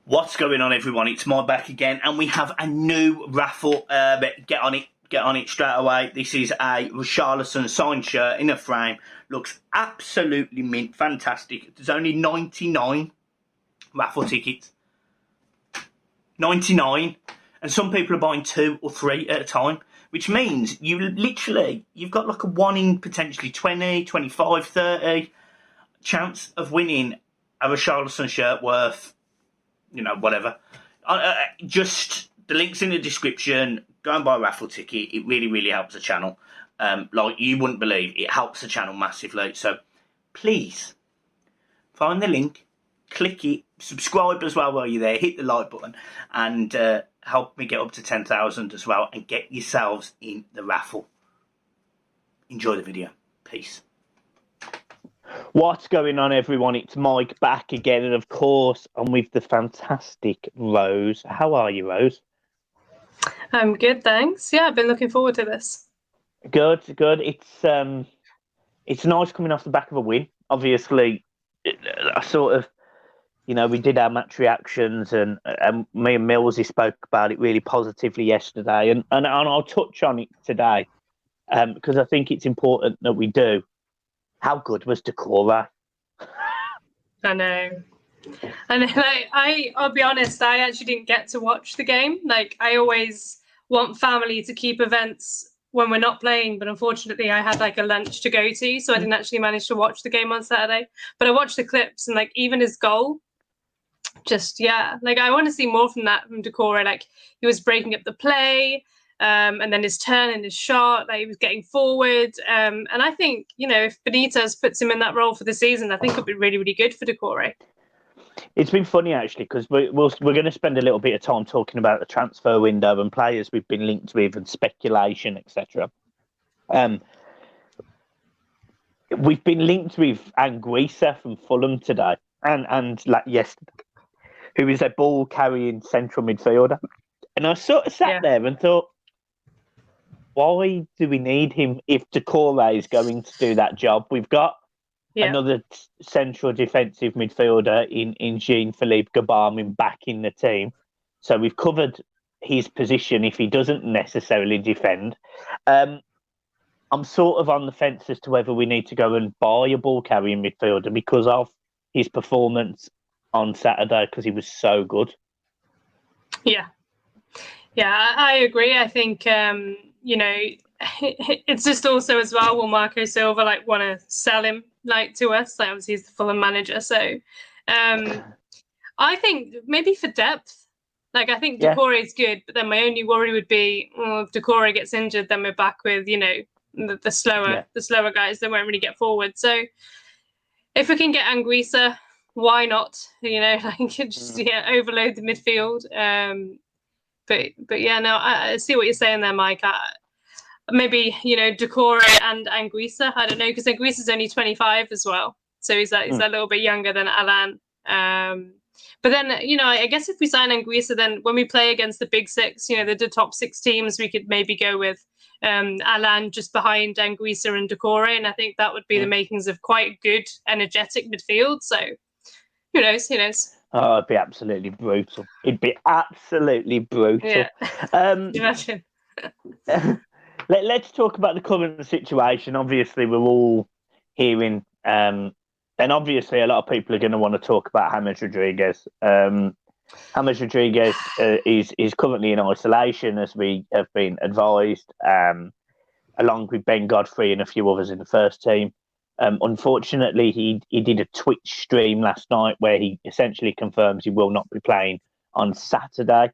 What's going on, everyone? It's Mike back again, and we have a new raffle. Get on it straight away. This is a Richarlison signed shirt in a frame. Looks absolutely mint, fantastic. There's only 99 raffle tickets. 99, and some people are buying 2 or 3 at a time, which means you've got like a 1 in potentially 20, 25, 30 chance of winning a Richarlison shirt worth, whatever. Just the link's in the description. Go and buy a raffle ticket. It really, really helps the channel. Like you wouldn't believe. It helps the channel massively. So please find the link, click it, subscribe as well while you're there. Hit the like button and help me get up to 10,000 as well, and get yourselves in the raffle. Enjoy the video. Peace. What's going on, everyone? It's Mike back again, and of course I'm with the fantastic Rose. How are you, Rose? I'm good, thanks. Yeah, I've been looking forward to this. Good. It's nice coming off the back of a win. Obviously, I sort of, we did our match reactions, and me and Millsy spoke about it really positively yesterday, and I'll touch on it today because I think it's important that we do. How good was Decore? I know. I'll be honest, I actually didn't get to watch the game. Like, I always want family to keep events when we're not playing, but unfortunately I had like a lunch to go to, so I didn't actually manage to watch the game on Saturday. But I watched the clips, and like even his goal, I want to see more from Decore. Like, he was breaking up the play. And then his turn and his shot, like he was getting forward. And I think, if Benitez puts him in that role for the season, I think it'll be really, really good for Decore. It's been funny, actually, because we're going to spend a little bit of time talking about the transfer window and players we've been linked with and speculation, etc. We've been linked with Anguissa from Fulham today and like yesterday, who is a ball-carrying central midfielder. And I sort of sat there and thought, why do we need him if Decore is going to do that job? We've got another central defensive midfielder in Jean-Philippe Gbamin back in the team. So we've covered his position if he doesn't necessarily defend. I'm sort of on the fence as to whether we need to go and buy a ball-carrying midfielder because of his performance on Saturday, because he was so good. Yeah, I agree. I think... it's just also as well, will Marco Silva want to sell him to us? Like, obviously he's the Fulham manager, so I think maybe for depth. Like, I think Decore is good, but then my only worry would be, if Decore gets injured, then we're back with the slower guys that won't really get forward. So if we can get Anguissa, why not? Just overload the midfield. But yeah, no, I see what you're saying there, Mike. Maybe, Decore and Anguissa, I don't know, because Anguissa's only 25 as well. So he's a little bit younger than Alan. But then, I guess if we sign Anguissa, then when we play against the big six, the top 6 teams, we could maybe go with Alan just behind Anguissa and Decore. And I think that would be the makings of quite a good, energetic midfield. So who knows? Oh, it'd be absolutely brutal. Yeah. Imagine. Let's talk about the current situation. Obviously, we're all hearing, and obviously a lot of people are going to want to talk about James Rodriguez. James Rodriguez is currently in isolation, as we have been advised, along with Ben Godfrey and a few others in the first team. Unfortunately, he did a Twitch stream last night where he essentially confirms he will not be playing on Saturday.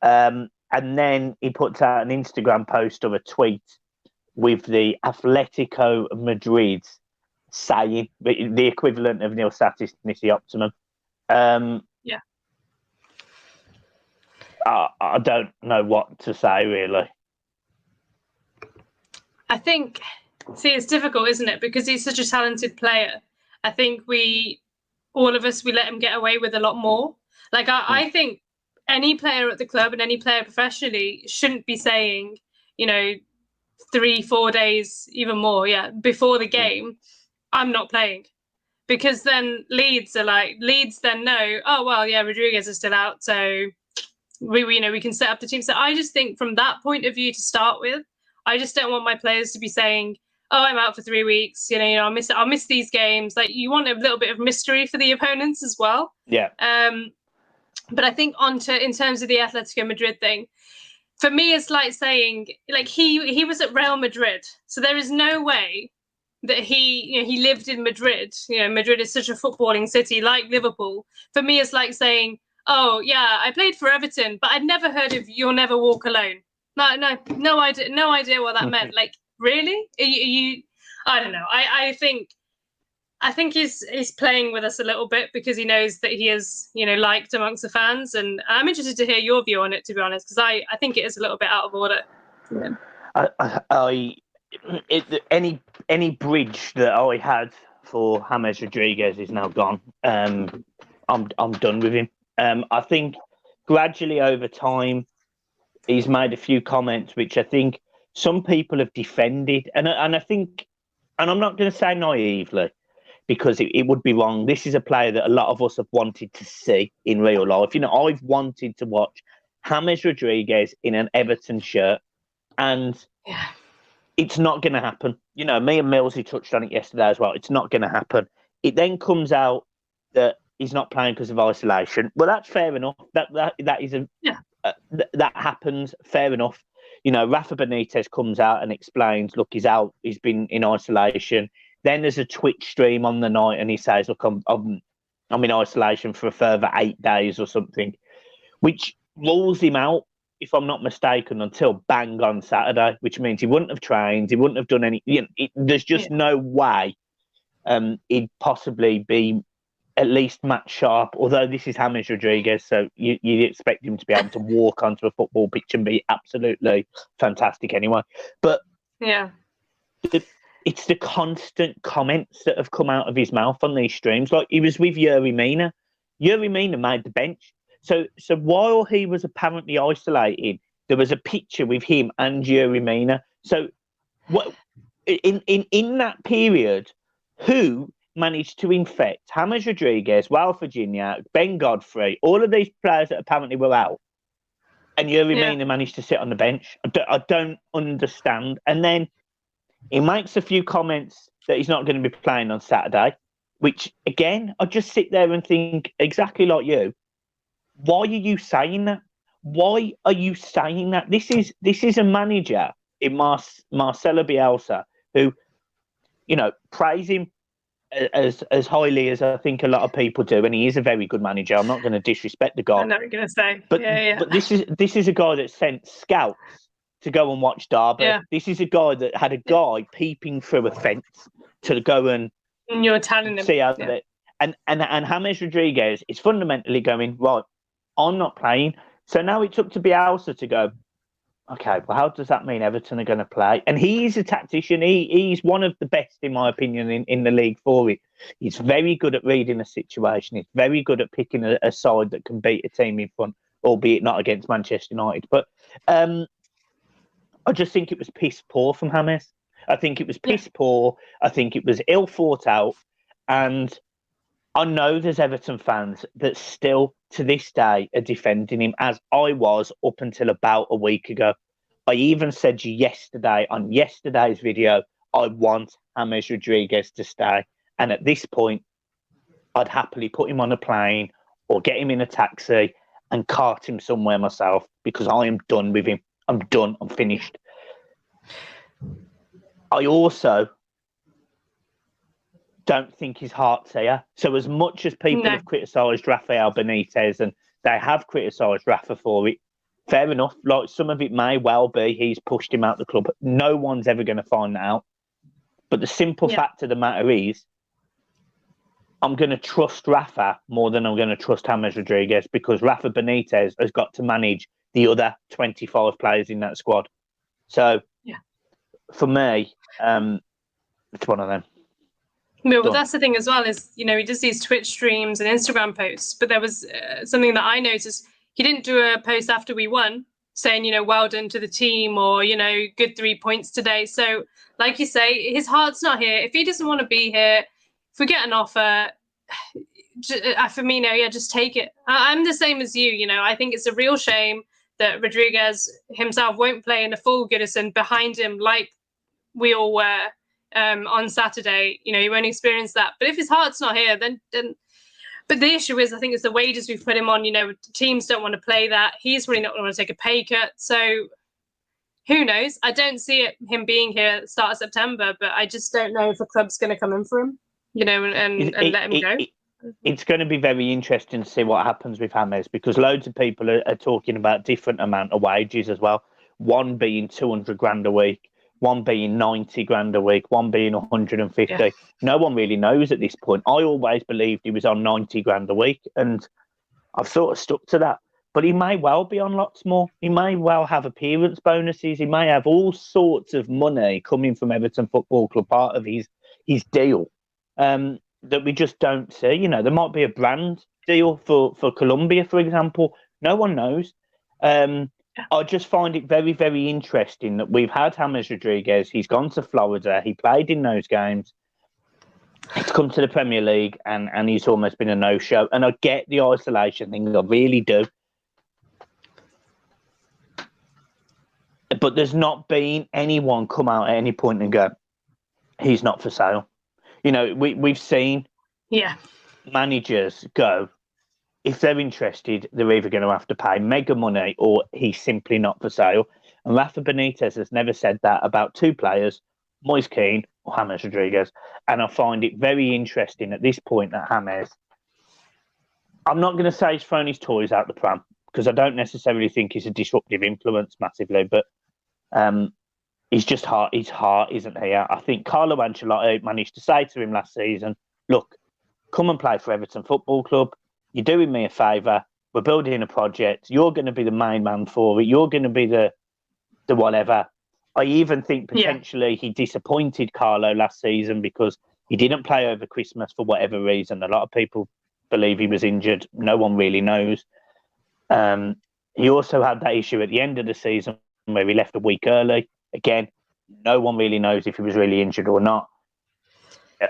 And then he puts out an Instagram post or a tweet with the Atletico Madrid saying the equivalent of Nil Satis Nisi Optimum. I don't know what to say, really. I think... See, it's difficult, isn't it? Because he's such a talented player. I think all of us, we let him get away with a lot more. Like, I think any player at the club and any player professionally shouldn't be saying, 3-4 days, even more, before the game, I'm not playing. because then Leeds then know, oh well, yeah, Rodriguez is still out, so we can set up the team. So I just think from that point of view to start with, I just don't want my players to be saying, oh, I'm out for 3 weeks. I'll miss these games. Like, you want a little bit of mystery for the opponents as well. Yeah. But I think in terms of the Atletico Madrid thing, for me, it's like saying, like, he was at Real Madrid, so there is no way that he lived in Madrid. Madrid is such a footballing city, like Liverpool. For me, it's like saying, oh yeah, I played for Everton, but I'd never heard of You'll Never Walk Alone. No idea what that meant. Like, really? I don't know. I think he's playing with us a little bit because he knows that he is, liked amongst the fans, and I'm interested to hear your view on it, to be honest, because I think it is a little bit out of order. Any bridge that I had for James Rodriguez is now gone. I'm done with him. I think gradually over time, he's made a few comments which I think some people have defended, and I think, and I'm not going to say naively, because it would be wrong. This is a player that a lot of us have wanted to see in real life. I've wanted to watch James Rodriguez in an Everton shirt, and it's not going to happen. Me and Millsy touched on it yesterday as well. It's not going to happen. It then comes out that he's not playing because of isolation. Well, that's fair enough. That is that happens. Fair enough. Rafa Benitez comes out and explains, look, he's out. He's been in isolation. Then there's a Twitch stream on the night, and he says, look, I'm in isolation for a further 8 days or something, which rules him out, if I'm not mistaken, until bang on Saturday, which means he wouldn't have trained, he wouldn't have done any. There's just no way he'd possibly be at least match sharp. Although this is James Rodriguez, so you'd expect him to be able to walk onto a football pitch and be absolutely fantastic anyway. But it's the constant comments that have come out of his mouth on these streams. Like, he was with Yuri Mina. Yuri Mina made the bench. So while he was apparently isolated, there was a picture with him and Yuri Mina. So in that period, who managed to infect James Rodriguez, Raul Virginia, Ben Godfrey, all of these players that apparently were out, and Yuri Mina managed to sit on the bench? I don't understand. And then he makes a few comments that he's not going to be playing on Saturday, which, again, I just sit there and think, exactly like you, why are you saying that? Why are you saying that? This is a manager in Marcelo Bielsa who, praise him as highly as I think a lot of people do, and he is a very good manager. I'm not going to disrespect the guy. I'm not going to say. But this is a guy that sent scouts to go and watch Derby. Yeah. This is a guy that had a guy peeping through a fence to go and you're telling him see how and James Rodriguez is fundamentally going, right, I'm not playing. So now it's up to Bielsa to go, okay, well, how does that mean Everton are going to play? And he's a tactician. He's one of the best, in my opinion, in the league for it. He's very good at reading a situation. He's very good at picking a side that can beat a team in front, albeit not against Manchester United. But I just think it was piss poor from James. I think it was piss poor. I think it was ill thought out. And I know there's Everton fans that still, to this day, are defending him, as I was up until about a week ago. I even said yesterday, on yesterday's video, I want James Rodriguez to stay. And at this point, I'd happily put him on a plane or get him in a taxi and cart him somewhere myself, because I am done with him. I'm done. I'm finished. I also don't think his heart's here. So as much as people have criticised Rafael Benitez, and they have criticised Rafa for it, fair enough. Like, some of it may well be he's pushed him out the club. No one's ever going to find that out. But the simple fact of the matter is, I'm going to trust Rafa more than I'm going to trust James Rodriguez, because Rafa Benitez has got to manage the other 25 players in that squad. So, for me, it's one of them. No, but that's the thing as well, is, he does these Twitch streams and Instagram posts, but there was something that I noticed. He didn't do a post after we won saying, well done to the team, or, good 3 points today. So, like you say, his heart's not here. If he doesn't want to be here, if we get an offer, Firmino, just take it. I'm the same as you. You know, I think it's a real shame that Rodriguez himself won't play in a full Goodison behind him like we all were on Saturday. You know, he won't experience that. But if his heart's not here, then. But the issue is, I think it's the wages we've put him on. You know, teams don't want to play that. He's really not going to want to take a pay cut. So who knows? I don't see him being here at the start of September, but I just don't know if a club's going to come in for him, you know, and let him go. It's going to be very interesting to see what happens with James, because loads of people are talking about different amount of wages as well. One being 200 grand a week, one being 90 grand a week, one being 150. Yeah. No one really knows at this point. I always believed he was on 90 grand a week, and I've sort of stuck to that. But he may well be on lots more. He may well have appearance bonuses. He may have all sorts of money coming from Everton Football Club, part of his deal, that we just don't see. You know, there might be a brand deal for Colombia, for example. No one knows. I just find it very, very interesting that we've had James Rodriguez. He's gone to Florida. He played in those games. He's come to the Premier League, and he's almost been a no-show. And I get the isolation thing. I really do. But there's not been anyone come out at any point and go, he's not for sale. You know, we've seen managers go, if they're interested, they're either going to have to pay mega money or he's simply not for sale. And Rafa Benitez has never said that about two players, Moise Kean or James Rodriguez. And I find it very interesting at this point that James, I'm not going to say he's thrown his toys out the pram, because I don't necessarily think he's a disruptive influence massively, but he's just heart. His heart isn't here. I think Carlo Ancelotti managed to say to him last season, look, come and play for Everton Football Club. You're doing me a favour. We're building a project. You're going to be the main man for it. You're going to be the whatever. I even think potentially he disappointed Carlo last season because he didn't play over Christmas for whatever reason. A lot of people believe he was injured. No one really knows. He also had that issue at the end of the season where he left a week early. Again, no one really knows if he was really injured or not.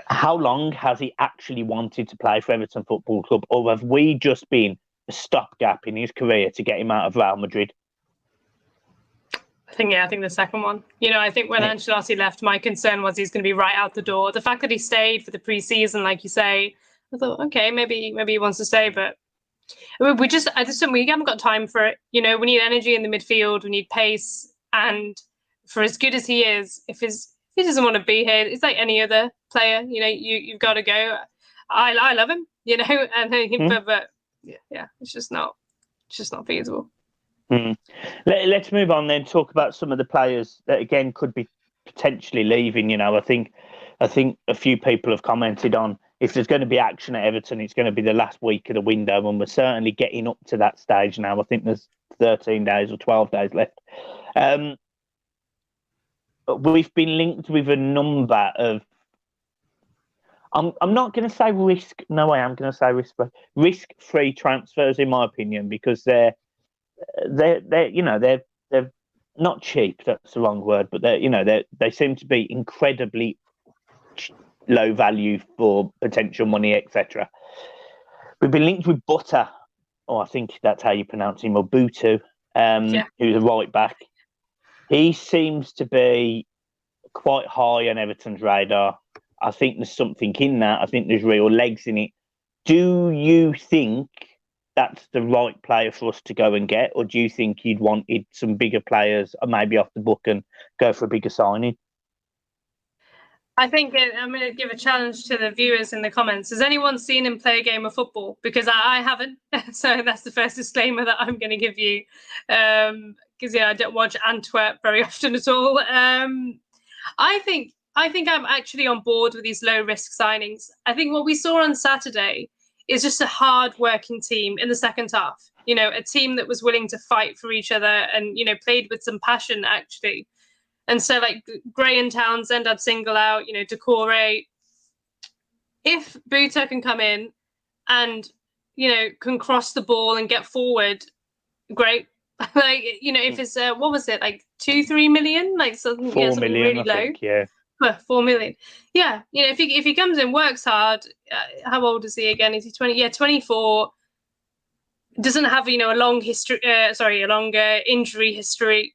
How long has he actually wanted to play for Everton Football Club, or have we just been a stopgap in his career to get him out of Real Madrid? I think the second one. You know, I think when Ancelotti left, my concern was he's going to be right out the door. The fact that he stayed for the pre-season, like you say, I thought, okay, maybe he wants to stay, but we haven't got time for it. You know, we need energy in the midfield, we need pace, and for as good as he is, if he doesn't want to be here, it's like any other player. You know, you've got to go. I love him, you know, and but it's just not feasible. Let's move on then. Talk about some of the players that again could be potentially leaving. You know, I think a few people have commented on, if there's going to be action at Everton, it's going to be the last week of the window, and we're certainly getting up to that stage now. I think there's 13 days or 12 days left. We've been linked with a number of, I'm not going to say risk. No, I am going to say risk-free transfers, in my opinion, because they're not cheap. That's the wrong word, but they seem to be incredibly low value for potential money, etc. We've been linked with Butter, I think that's how you pronounce him, or Butu, who's a right back. He seems to be quite high on Everton's radar. I think there's something in that. I think there's real legs in it. Do you think that's the right player for us to go and get, or do you think you'd wanted some bigger players, or maybe off the book, and go for a bigger signing? I think I'm going to give a challenge to the viewers in the comments. Has anyone seen him play a game of football? Because I haven't. So that's the first disclaimer that I'm going to give you. Because I don't watch Antwerp very often at all. I think I'm actually on board with these low risk signings. I think what we saw on Saturday is just a hard working team in the second half. You know, a team that was willing to fight for each other and, you know, played with some passion actually. And so, like, Gray and Townsend, I'd single out, you know, Decore. If Buta can come in and, you know, can cross the ball and get forward, great. Like, you know, if it's, what was it, like 2-3 million? Like, something, 4 million, really I low. think, yeah. 4 million. Yeah, if he comes in, works hard. How old is he again? Is he 20? Yeah, 24. Doesn't have a long history. A longer injury history.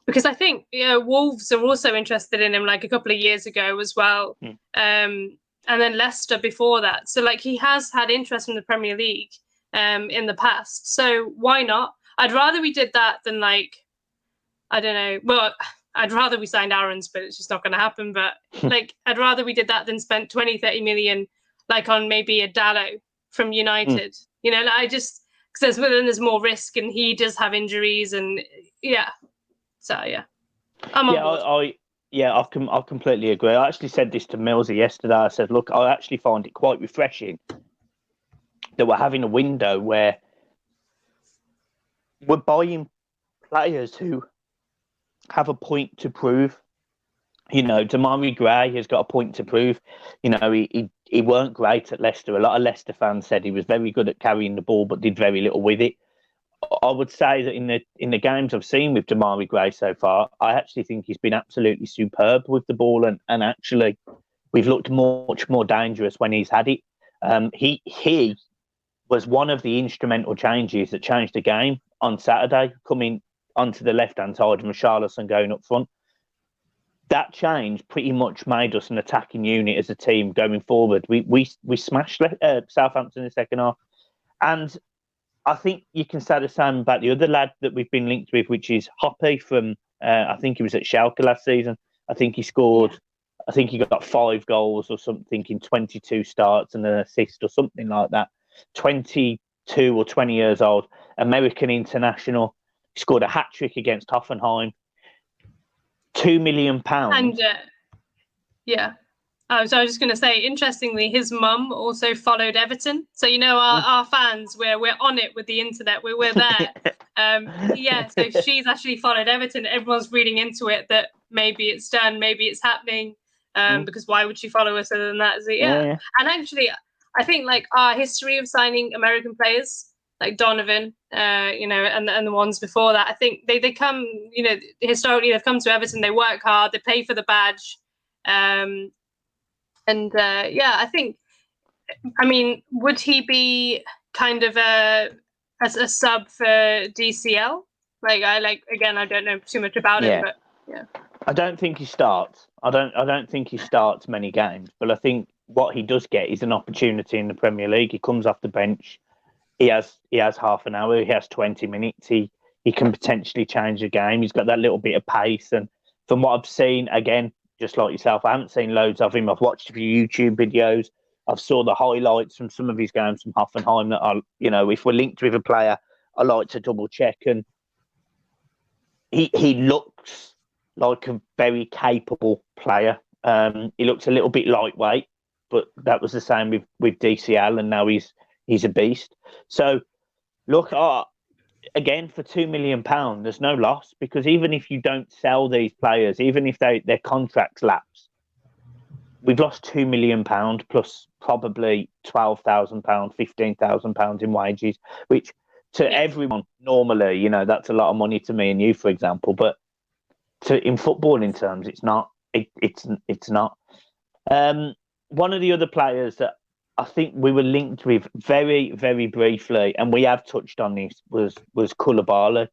Because I think Wolves are also interested in him like a couple of years ago as well. And then Leicester before that. So like he has had interest in the Premier League in the past. So why not? I'd rather we did that than like, I don't know. Well, I'd rather we signed Aarons, but it's just not going to happen. But like, I'd rather we did that than spent 20, 30 million like on maybe a Dallo from United. I just, because there's more risk and he does have injuries and yeah. So yeah, I'm on board. I completely agree. I actually said this to Millsy yesterday. I said, look, I actually find it quite refreshing that we're having a window where we're buying players who have a point to prove. Demarai Gray has got a point to prove. He weren't great at Leicester. A lot of Leicester fans said he was very good at carrying the ball, but did very little with it. I would say that in the games I've seen with Demarai Gray so far, I actually think he's been absolutely superb with the ball, and actually we've looked much more dangerous when he's had it. He was one of the instrumental changes that changed the game on Saturday, coming onto the left-hand side and Richarlison going up front. That change pretty much made us an attacking unit as a team going forward. We smashed Southampton in the second half, and I think you can say the same about the other lad that we've been linked with, which is Hoppe from, I think he was at Schalke last season. I think he scored, I think he got 5 goals or something in 22 starts and an assist or something like that. 22 or 20 years old, American international, scored a hat-trick against Hoffenheim. £2 million. And yeah. So I was just going to say, interestingly, his mum also followed Everton. So, our fans, we're on it with the internet. We're there. So she's actually followed Everton. Everyone's reading into it that maybe it's done, maybe it's happening. Because why would she follow us other than that? So, yeah. And actually, I think like our history of signing American players, like Donovan, and the ones before that, I think they come, historically they've come to Everton. They work hard. They pay for the badge. I think, would he be kind of as a sub for DCL? I don't know too much about him, but yeah. I don't think he starts. I don't think he starts many games, but I think what he does get is an opportunity in the Premier League. He comes off the bench. He has half an hour. He has 20 minutes. He can potentially change the game. He's got that little bit of pace, and from what I've seen, again, just like yourself, I haven't seen loads of him. I've watched a few YouTube videos. I've saw the highlights from some of his games from Hoffenheim that if we're linked with a player, I like to double check. And he looks like a very capable player. He looks a little bit lightweight, but that was the same with DCL, and now he's a beast. So look, again, for £2 million, there's no loss, because even if you don't sell these players, even if their contracts lapse, we've lost £2 million plus probably £12,000, £15,000 in wages, which to everyone normally, that's a lot of money to me and you, for example. But in footballing terms, it's not. It's not. One of the other players that I think we were linked with very, very briefly, and we have touched on this, was Koulibaly.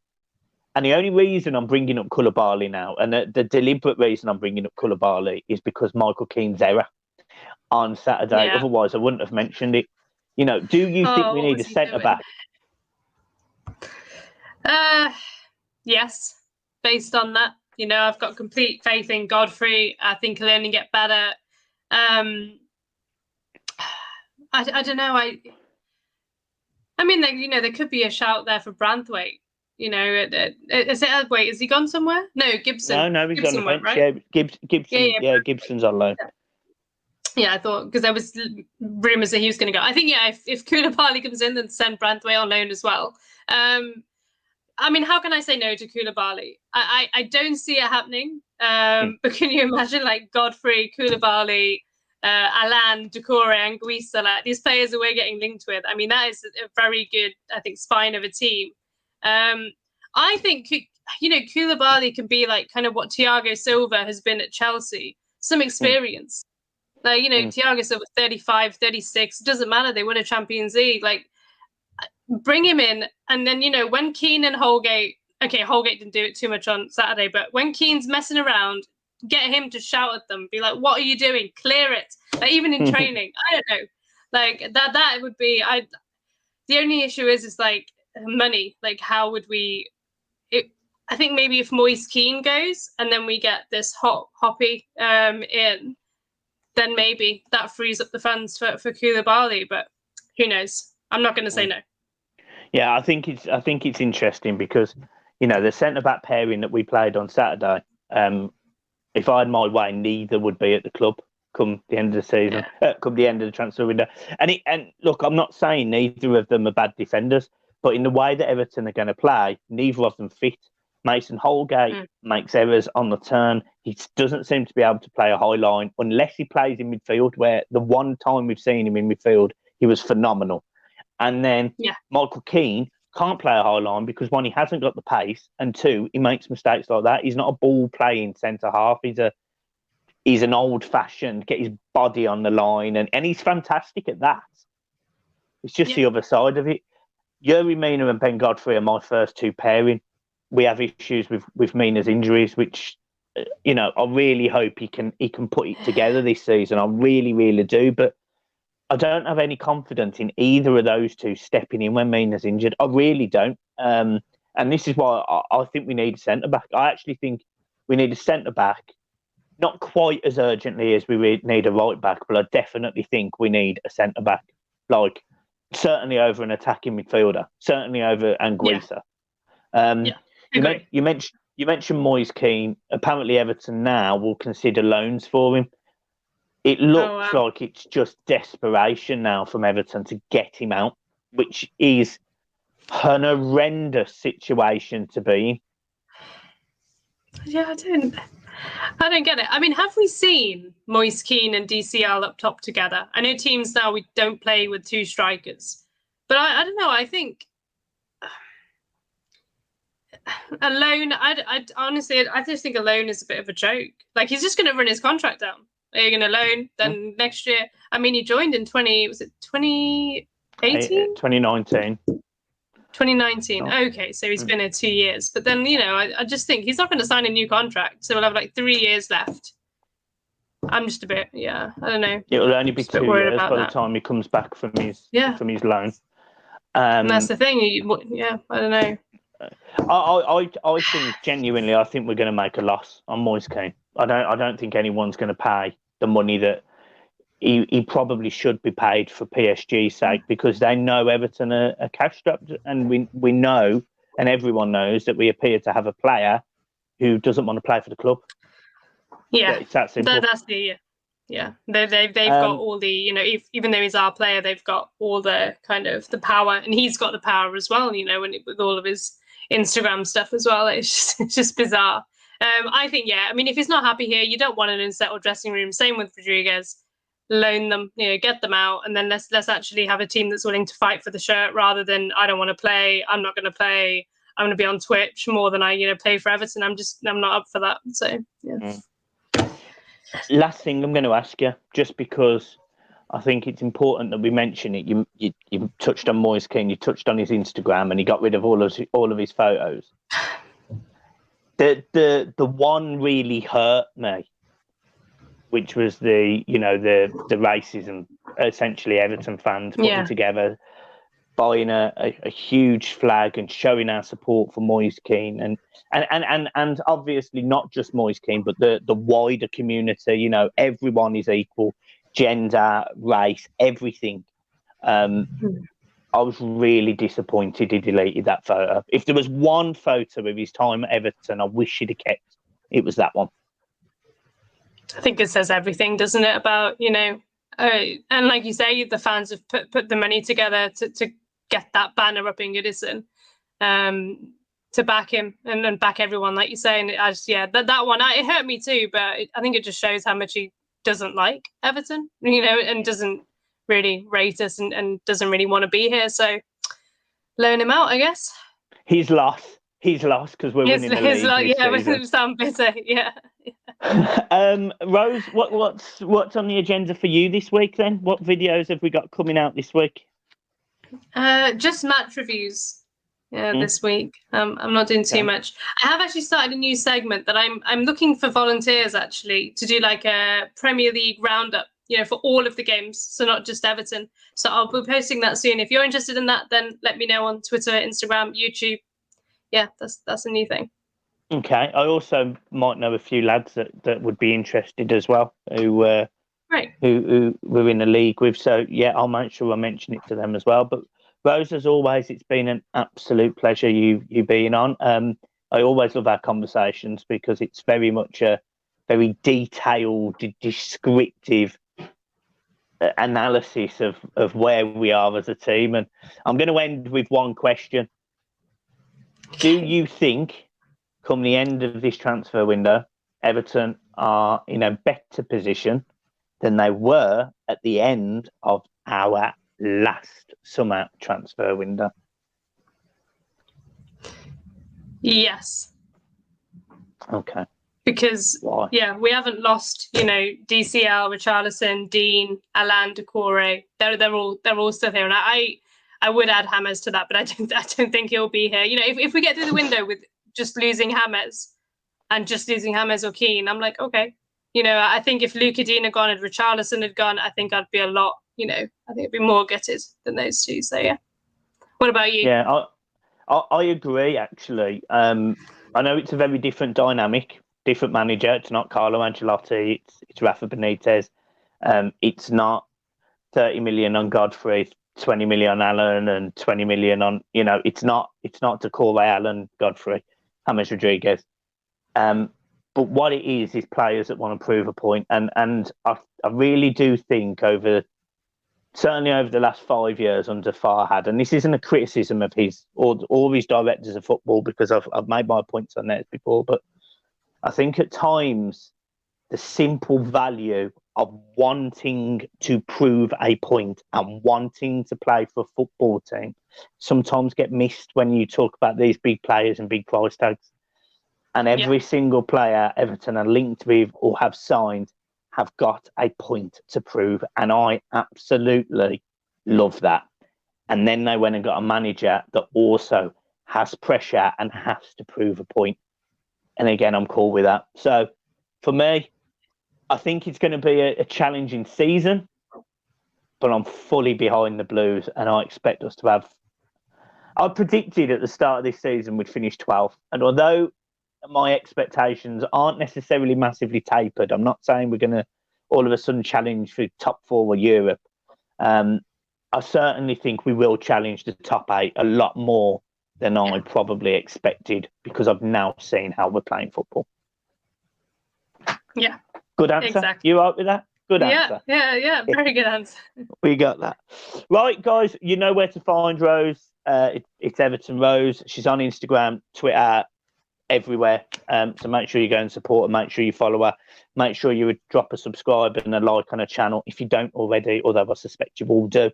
And the only reason I'm bringing up Koulibaly now, and the deliberate reason I'm bringing up Koulibaly, is because Michael Keane's error on Saturday. Yeah. Otherwise, I wouldn't have mentioned it. Do you think we need a centre-back? Yes, based on that. I've got complete faith in Godfrey. I think he'll only get better. I don't know. There could be a shout there for Branthwaite. Is he gone somewhere? No, Gibson. No, he's Gibson on the bench. Right? Gibson. Yeah, Gibson's on loan. Yeah, I thought, because there was rumours that he was going to go. I think, if Koulibaly comes in, then send Branthwaite on loan as well. How can I say no to Koulibaly? I don't see it happening. But can you imagine, like, Godfrey, Koulibaly, Alan, Doucouré, and Guisa, like these players that we're getting linked with? That is a very good, I think, spine of a team. I think Koulibaly can be like kind of what Thiago Silva has been at Chelsea, some experience. Like, Thiago Silva 35, 36, doesn't matter. They win a Champions League. Like, bring him in. And then, when Kean and Holgate didn't do it too much on Saturday, but when Keane's messing around, get him to shout at them, be like, what are you doing? Clear it. Like, even in training, I don't know. Like, that would be, the only issue is like money. Like, how would we, I think maybe if Moise Kean goes and then we get this Hoppy in, then maybe that frees up the funds for Koulibaly, but who knows? I'm not going to say no. Yeah, I think it's interesting because, the centre-back pairing that we played on Saturday, if I had my way, neither would be at the club come the end of the season, come the end of the transfer window. And look, I'm not saying neither of them are bad defenders, but in the way that Everton are going to play, neither of them fit. Mason Holgate makes errors on the turn. He doesn't seem to be able to play a high line unless he plays in midfield, where the one time we've seen him in midfield, he was phenomenal. And then Michael Kean can't play a high line because, one, he hasn't got the pace, and two, he makes mistakes like that. He's not a ball-playing centre-half. He's an old-fashioned, get his body on the line, and he's fantastic at that. It's just the other side of it. Yuri Mina and Ben Godfrey are my first two pairing. We have issues with Mina's injuries, which, I really hope he can put it together this season. I really, really do. But I don't have any confidence in either of those two stepping in when Mina's injured. I really don't. And this is why I think we need a centre-back. I actually think we need a centre-back, not quite as urgently as we need a right-back, but I definitely think we need a centre-back. Like, certainly over an attacking midfielder, certainly over Anguissa. You mentioned Moise Kean. Apparently, Everton now will consider loans for him. It looks like it's just desperation now from Everton to get him out, which is an horrendous situation to be in. Yeah, I don't get it. I mean, have we seen Moise Kean and DCL up top together? I know teams now we don't play with two strikers, but I don't know. I think a loan. I honestly, I just think a loan is a bit of a joke. Like, he's just going to run his contract down. You're going to loan, then next year. I mean, he joined in 2018? 2019. 2019. Okay, so he's been here 2 years. But then, I just think he's not going to sign a new contract. So we'll have like 3 years left. I'm just a bit, I don't know. It will only be 2 years by the time he comes back from his loan. And that's the thing. I don't know. I think genuinely, I think we're going to make a loss on Moise Kean. I don't think anyone's going to pay the money that he probably should be paid for PSG's sake, because they know Everton are cash strapped, and we know, and everyone knows, that we appear to have a player who doesn't want to play for the club. Yeah, it's that simple. That's the they've got all the even though he's our player, they've got all the kind of the power, and he's got the power as well. With all of his Instagram stuff as well, it's just bizarre. I think I mean, if he's not happy here, you don't want an unsettled dressing room. Same with Rodriguez. Loan them, get them out, and then let's actually have a team that's willing to fight for the shirt, rather than I don't want to play, I'm not going to play, I'm going to be on Twitch more than I play for Everton. I'm not up for that. So Last thing I'm going to ask you, just because I think it's important that we mention it. You touched on Moise Kean, you touched on his Instagram, and he got rid of all of his photos. The one really hurt me, which was the racism, essentially Everton fans putting together, buying a huge flag and showing our support for Moise Kean, and obviously not just Moise Kean, but the wider community. Everyone is equal, gender, race, everything. I was really disappointed he deleted that photo. If there was one photo of his time at Everton I wish he'd have kept, it was that one. I think it says everything, doesn't it, about, and like you say, the fans have put the money together to get that banner up in Goodison, to back him and back everyone, like you say. And that one, it hurt me too, but I think it just shows how much he doesn't like Everton, and doesn't really rate us and doesn't really want to be here. So loan him out, I guess. His loss He's lost because we're winning the league this season. We sound bitter. Yeah. Rose, what's on the agenda for you this week then? What videos have we got coming out this week? Just match reviews. This week. I'm not doing too much. I have actually started a new segment that I'm looking for volunteers actually to do like a Premier League roundup, for all of the games, so not just Everton. So I'll be posting that soon. If you're interested in that, then let me know on Twitter, Instagram, YouTube. Yeah, that's a new thing. Okay. I also might know a few lads that would be interested as well, who we're in the league with. So yeah, I'll make sure I mention it to them as well. But Rose, as always, it's been an absolute pleasure you being on. I always love our conversations because it's very much a very detailed, descriptive analysis of where we are as a team. And I'm going to end with one question. Do you think, come the end of this transfer window, Everton are in a better position than they were at the end of our last summer transfer window? Yes. Okay. Because why? We haven't lost, DCL, Richarlison, Dean, Alan, Decore. They're all still here, and I would add James to that, but I don't think he'll be here. If we get through the window with just losing James or Kean, I'm like, okay. I think if Luka Dean had gone and Richarlison had gone, I think I'd be a lot, I think it'd be more gutted than those two. So yeah. What about you? Yeah, I agree actually. I know it's a very different dynamic, different manager. It's not Carlo Ancelotti, it's Rafa Benitez. It's not 30 million on Godfrey, 20 million on Allen, and 20 million on, it's not Decore, Allen, Godfrey, James Rodriguez. But what it is players that want to prove a point. And I really do think certainly over the last 5 years under Farhad, and this isn't a criticism of his or all his directors of football, because I've made my points on that before, but I think at times the simple value of wanting to prove a point and wanting to play for a football team sometimes get missed when you talk about these big players and big price tags. And every single player Everton are linked with or have signed have got a point to prove. And I absolutely love that. And then they went and got a manager that also has pressure and has to prove a point. And again, I'm cool with that. So for me, I think it's going to be a challenging season, but I'm fully behind the Blues, and I expect us to have... I predicted at the start of this season we'd finish 12th. And although my expectations aren't necessarily massively tapered, I'm not saying we're going to all of a sudden challenge for top 4 of Europe. I certainly think we will challenge the top 8 a lot more than I probably expected, because I've now seen how we're playing football. Yeah. Good answer. Exactly. You right with that? Good answer. Yeah. Very good answer. We got that. Right, guys, you know where to find Rose. It's Everton Rose. She's on Instagram, Twitter, everywhere. So make sure you go and support her. Make sure you follow her. Make sure you would drop a subscribe and a like on her channel if you don't already, although I suspect you all do.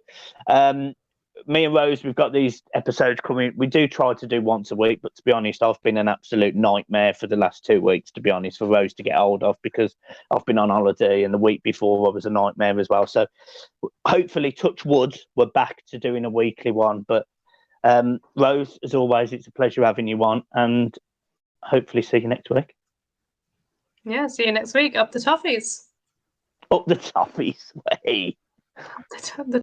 Me and Rose, we've got these episodes coming. We do try to do once a week, but to be honest, I've been an absolute nightmare for the last 2 weeks, to be honest, for Rose to get hold of, because I've been on holiday, and the week before I was a nightmare as well. So hopefully, touch wood, we're back to doing a weekly one. But Rose, as always, it's a pleasure having you on, and hopefully see you next week. Yeah, see you next week. Up the toffees. Up the toffees way. The